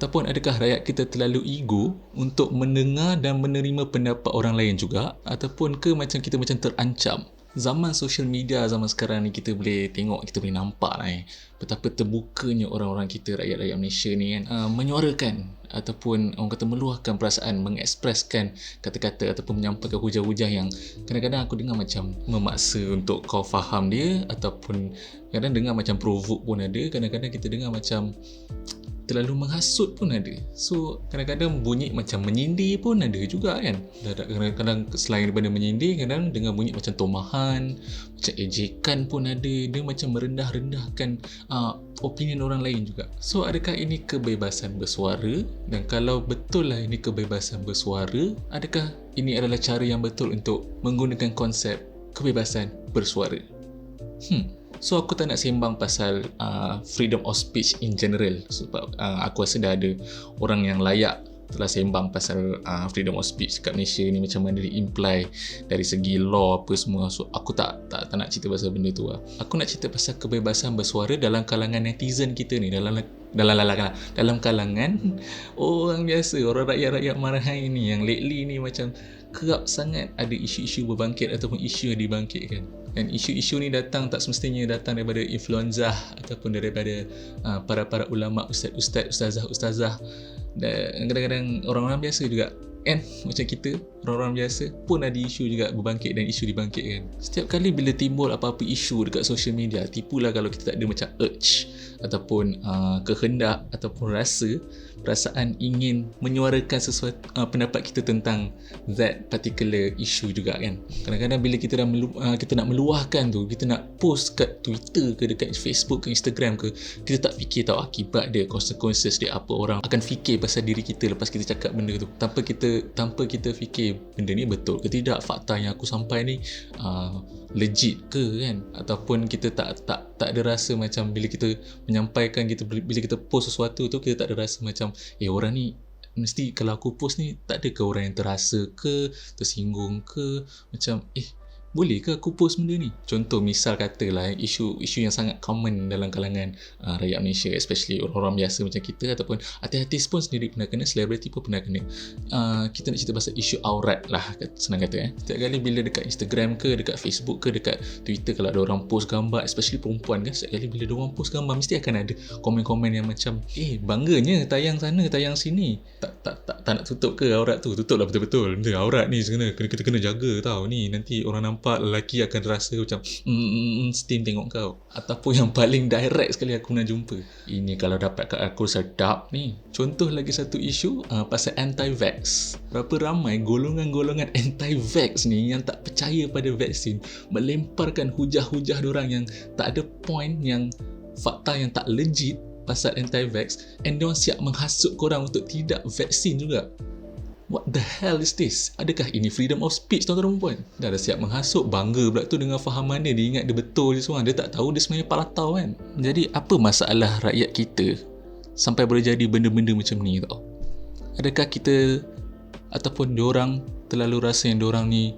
Ataupun adakah rakyat kita terlalu ego untuk mendengar dan menerima pendapat orang lain juga? Ataupun ke macam kita macam terancam? Zaman social media zaman sekarang ni kita boleh tengok, kita boleh nampak betapa terbukanya orang-orang kita, rakyat-rakyat Malaysia ni kan, menyuarakan ataupun orang kata meluahkan perasaan, mengekspreskan kata-kata ataupun menyampaikan hujah-hujah yang kadang-kadang aku dengar macam memaksa untuk kau faham dia, ataupun kadang dengar macam provoke pun ada, kadang-kadang kita dengar macam terlalu menghasut pun ada. So kadang-kadang bunyi macam menyindir pun ada juga kan. Kadang-kadang selain daripada menyindir, kadang dengar bunyi macam tomahan, macam ejekan pun ada. Dia macam merendah-rendahkan opinion orang lain juga. So adakah ini kebebasan bersuara? Dan kalau betul lah ini kebebasan bersuara, adakah ini adalah cara yang betul untuk menggunakan konsep kebebasan bersuara? So aku tak nak sembang pasal freedom of speech in general, sebab aku rasa dah ada orang yang layak telah sembang pasal freedom of speech kat Malaysia ni, macam mana dia imply dari segi law apa semua. So aku tak nak cerita pasal benda tu lah. Aku nak cerita pasal kebebasan bersuara dalam kalangan netizen kita ni, dalam kalangan orang biasa, orang rakyat-rakyat marahan ni, yang lately ni macam kerap sangat ada isu-isu berbangkit ataupun isu yang dibangkitkan. Dan isu-isu ni datang tak semestinya datang daripada influenzah ataupun daripada para ulama, ustazah, dan kadang-kadang orang-orang biasa juga kan, macam kita orang-orang biasa pun ada isu juga berbangkit dan isu dibangkitkan. Setiap kali bila timbul apa-apa isu dekat social media, tipulah kalau kita tak ada macam urge ataupun kehendak ataupun perasaan ingin menyuarakan sesuatu pendapat kita tentang that particular issue juga kan. Kadang-kadang bila kita kita nak meluahkan tu, kita nak post kat Twitter ke dekat Facebook ke Instagram ke, kita tak fikir tahu akibat dia, consequences dia, apa orang akan fikir pasal diri kita lepas kita cakap benda tu, tanpa kita fikir benda ni betul ke tidak, fakta yang aku sampai ni legit ke kan, ataupun kita tak ada rasa macam bila kita menyampaikan, bila kita post sesuatu tu, kita tak ada rasa macam orang ni mesti kalau aku post ni tak ada ke orang yang terasa ke, tersinggung ke, macam boleh ke aku post benda ni? Contoh misal katalah isu yang sangat common dalam kalangan rakyat Malaysia, especially orang-orang biasa macam kita, ataupun artis pun sendiri pernah kena, selebriti pun pernah kena. Kita nak cerita pasal isu aurat lah, senang kata Setiap kali bila dekat Instagram ke, dekat Facebook ke, dekat Twitter, kalau ada orang post gambar, especially perempuan kan, setiap kali bila ada orang post gambar mesti akan ada komen-komen yang macam bangganya tayang sana, tayang sini, tak nak tutup ke aurat tu? Tutup lah betul-betul. Benda aurat ni kita kena jaga tau, ni nanti orang nampak lelaki akan rasa macam steam tengok kau. Ataupun yang paling direct sekali aku pernah jumpa, ini kalau dapat kat aku sedap ni, contoh lagi satu isu pasal anti-vax. Berapa ramai golongan-golongan anti-vax ni yang tak percaya pada vaksin, melemparkan hujah-hujah diorang yang tak ada point, yang fakta yang tak legit pasal anti-vax, and diorang siap menghasut korang untuk tidak vaksin juga. What the hell is this? Adakah ini freedom of speech, tuan-tuan dan puan? Dah siap menghasut, bangga pula tu dengan fahaman dia ingat dia betul je seorang. Dia tak tahu dia sebenarnya palatau kan. Jadi apa masalah rakyat kita sampai boleh jadi benda-benda macam ni tau? Adakah kita ataupun diorang terlalu rasa yang diorang ni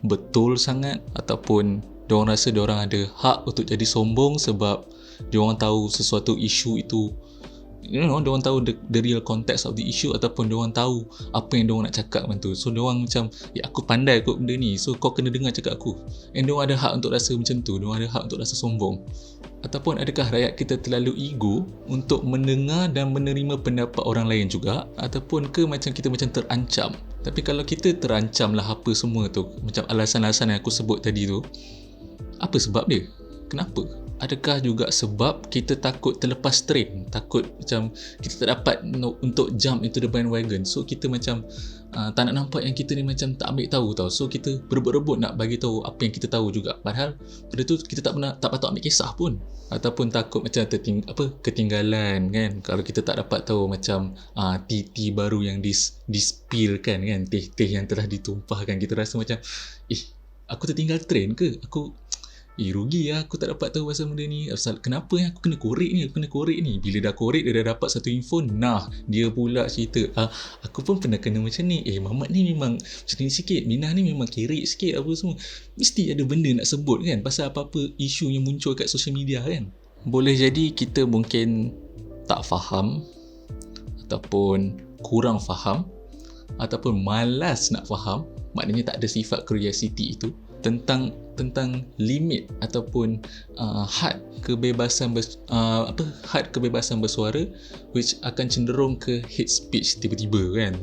betul sangat, ataupun diorang rasa diorang ada hak untuk jadi sombong sebab diorang tahu sesuatu isu itu, diorang tahu the real context of the issue, ataupun diorang tahu apa yang diorang nak cakap macam tu. So diorang macam aku pandai kot benda ni, so kau kena dengar cakap aku. And diorang ada hak untuk rasa macam tu, diorang ada hak untuk rasa sombong. Ataupun adakah rakyat kita terlalu ego untuk mendengar dan menerima pendapat orang lain juga? Ataupun ke macam kita macam terancam? Tapi kalau kita terancam lah apa semua tu, macam alasan-alasan yang aku sebut tadi tu, apa sebab dia? Kenapa? Adakah juga sebab kita takut terlepas train, takut macam kita tak dapat untuk jump into the bandwagon, so kita macam tak nak nampak yang kita ni macam tak ambil tahu tau, so kita berebut-rebut nak bagi tahu apa yang kita tahu juga, padahal pada tu kita tak patut ambil kisah pun. Ataupun takut macam ketinggalan kan, kalau kita tak dapat tahu macam tea baru yang di-spill kan, teh yang telah ditumpahkan, kita rasa macam aku tertinggal train ke, aku rugi lah aku tak dapat tahu pasal benda ni. Kenapa aku kena korek ni? Bila dah korek, dia dah dapat satu info, dia pula cerita aku pun pernah kena macam ni, Mamat ni memang macam ni sikit, Minah ni memang kerik sikit, apa semua. Mesti ada benda nak sebut kan pasal apa-apa isu yang muncul kat social media kan. Boleh jadi kita mungkin tak faham ataupun kurang faham ataupun malas nak faham, maknanya tak ada sifat curiosity itu tentang limit ataupun had kebebasan bersuara, which akan cenderung ke hate speech tiba-tiba kan.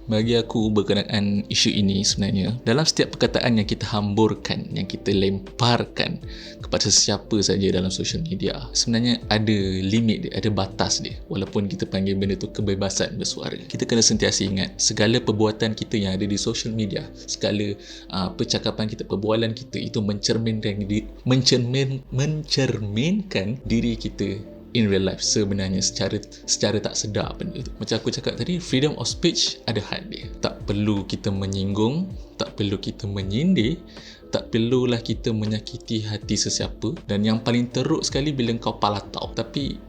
Bagi aku berkenaan isu ini sebenarnya, dalam setiap perkataan yang kita hamburkan, yang kita lemparkan kepada sesiapa saja dalam social media, sebenarnya ada limit dia, ada batas dia. Walaupun kita panggil benda tu kebebasan bersuara, kita kena sentiasa ingat segala perbuatan kita yang ada di social media, segala percakapan kita, perbualan kita itu mencerminkan diri kita in real life sebenarnya secara tak sedar benda tu. Macam aku cakap tadi, freedom of speech ada had dia. Tak perlu kita menyinggung, tak perlu kita menyindir, tak perlulah kita menyakiti hati sesiapa, dan yang paling teruk sekali bila kau palatau. Tapi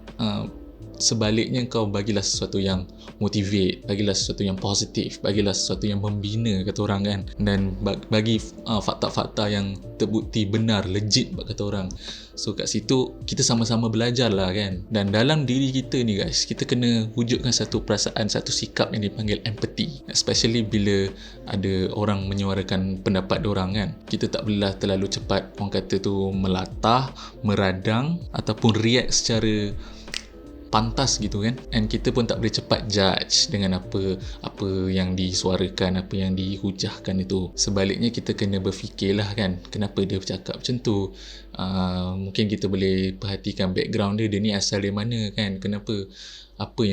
sebaliknya kau bagilah sesuatu yang motivate, bagilah sesuatu yang positif, bagilah sesuatu yang membina kata orang kan, dan bagi fakta-fakta yang terbukti benar, legit kata orang. So kat situ kita sama-sama belajar lah kan. Dan dalam diri kita ni guys, kita kena wujudkan satu perasaan, satu sikap yang dipanggil empathy, especially bila ada orang menyuarakan pendapat diorang kan. Kita tak bolehlah terlalu cepat, orang kata tu, melatah, meradang ataupun react secara pantas gitu kan. And kita pun tak boleh cepat judge dengan apa yang disuarakan, apa yang dihujahkan itu. Sebaliknya kita kena berfikirlah kan, kenapa dia bercakap macam tu. Mungkin kita boleh perhatikan background dia ni asal dari mana kan, kenapa, apa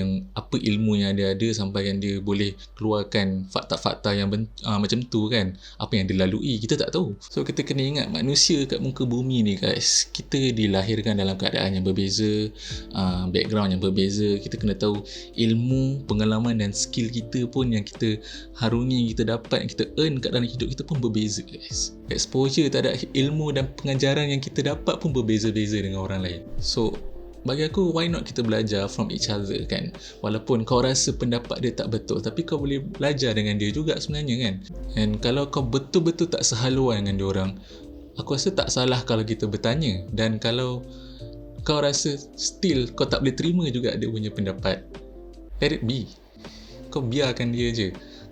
ilmu yang dia ada sampai yang dia boleh keluarkan fakta-fakta yang macam tu kan. Apa yang dia lalui kita tak tahu. So kita kena ingat, manusia kat muka bumi ni guys, kita dilahirkan dalam keadaan yang berbeza, background yang berbeza. Kita kena tahu ilmu, pengalaman dan skill kita pun yang kita harungi, yang kita dapat, yang kita earn kat dalam hidup kita pun berbeza guys. Exposure terhadap ilmu dan pengajaran yang kita dapat pun berbeza-beza dengan orang lain. So bagi aku, why not kita belajar from each other kan. Walaupun kau rasa pendapat dia tak betul, tapi kau boleh belajar dengan dia juga sebenarnya kan. And kalau kau betul-betul tak sehaluan dengan dia orang, aku rasa tak salah kalau kita bertanya. Dan kalau kau rasa still kau tak boleh terima juga dia punya pendapat, let it be. Kau biarkan dia je.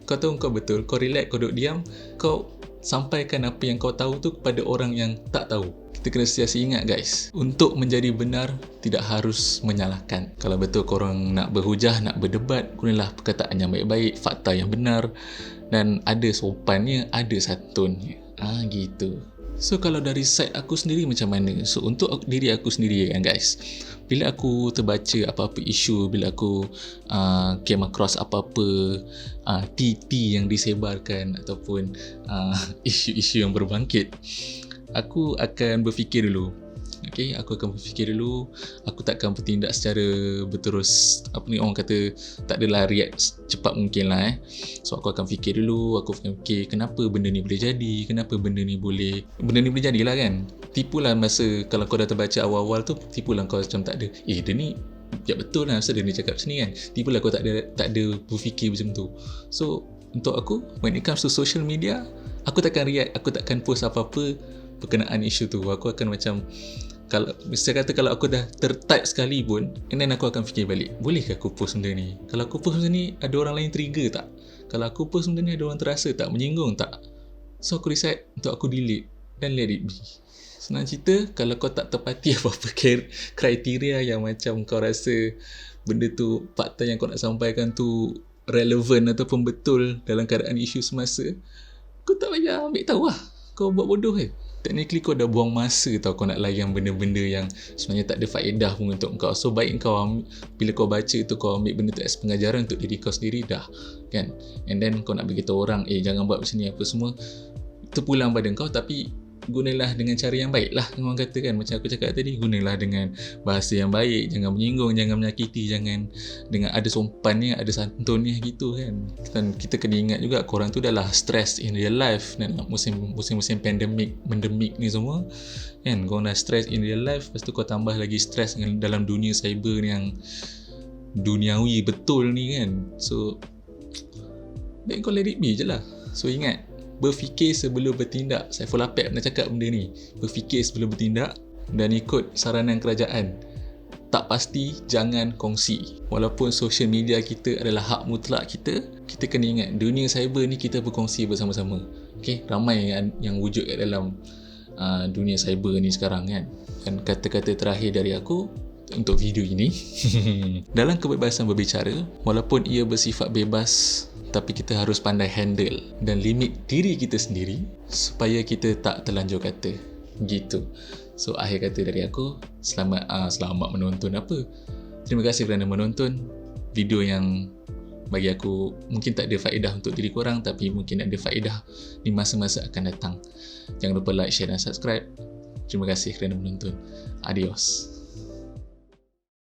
Kau tahu kau betul, kau relax, kau duduk diam, kau sampaikan apa yang kau tahu tu kepada orang yang tak tahu. Kita kena sentiasa ingat guys, untuk menjadi benar tidak harus menyalahkan. Kalau betul korang nak berhujah, nak berdebat, gunalah perkataan yang baik-baik, fakta yang benar, dan ada sopannya, ada santunnya. Gitu. So kalau dari side aku sendiri macam mana? So untuk diri aku sendiri kan guys, bila aku terbaca apa-apa isu, bila aku came across apa-apa TT yang disebarkan ataupun isu-isu yang berbangkit, aku akan berfikir dulu. Okay, aku akan berfikir dulu. Aku takkan bertindak secara berterus, orang kata, tak adalah react cepat mungkin lah So aku akan fikir dulu. Aku akan fikir kenapa benda ni boleh jadi, kenapa benda ni boleh jadilah kan. Tipulah masa kalau kau dah terbaca awal-awal tu, tipulah kau macam tak ada, dia ni ya betul lah, masa dia ni cakap macam ni kan. Tipulah kau tak ada berfikir macam tu. So untuk aku, when it comes to social media, aku takkan react, aku takkan post apa-apa berkenaan isu tu. Aku akan macam, kalau saya kata kalau aku dah tertype sekali pun, and then aku akan fikir balik, bolehkah aku post benda ni? Kalau aku post benda ni, ada orang lain trigger tak? Kalau aku post benda ni, ada orang terasa tak? Menyinggung tak? So aku decide untuk aku delete dan let it be. Senang cerita, kalau kau tak tepati apa-apa kriteria yang macam kau rasa benda tu, fakta yang kau nak sampaikan tu relevan ataupun betul dalam keadaan isu semasa, kau tak payah ambil tahu lah. Kau buat bodoh Technically kau dah buang masa tau, kau nak layan benda-benda yang sebenarnya tak ada faedah pun untuk kau. So baik kau bila kau baca tu, kau ambil benda tu as pengajaran untuk diri kau sendiri dah kan. And then kau nak beritahu orang, jangan buat macam ni apa semua, terpulang pada kau. Tapi gunalah dengan cara yang baik lah, orang kata kan. Macam aku cakap tadi, gunalah dengan bahasa yang baik, jangan menyinggung, jangan menyakiti, jangan dengan ada sompannya, ada santunnya gitu kan. Dan kita kena ingat juga, korang tu dah lah stress in real life, dan musim pandemik ni semua kan. Korang dah stress in real life, lepas tu kau tambah lagi stress dalam dunia cyber ni yang duniawi betul ni kan. So baik kau let it be je lah. So ingat, berfikir sebelum bertindak. Saiful Apek pernah cakap benda ni, berfikir sebelum bertindak, dan ikut saranan kerajaan. tak pasti, jangan kongsi. Walaupun social media kita adalah hak mutlak kita, kita kena ingat dunia cyber ni kita berkongsi bersama-sama. Okay, ramai yang wujud kat dalam dunia cyber ni sekarang kan. Dan kata-kata terakhir dari aku untuk video ini dalam kebebasan berbicara, walaupun ia bersifat bebas, tapi kita harus pandai handle dan limit diri kita sendiri supaya kita tak terlanjur kata gitu. So akhir kata dari aku, selamat menonton apa. Terima kasih kerana menonton video yang bagi aku mungkin tak ada faedah untuk diri korang, tapi mungkin ada faedah di masa-masa akan datang. Jangan lupa like, share dan subscribe. Terima kasih kerana menonton. Adios.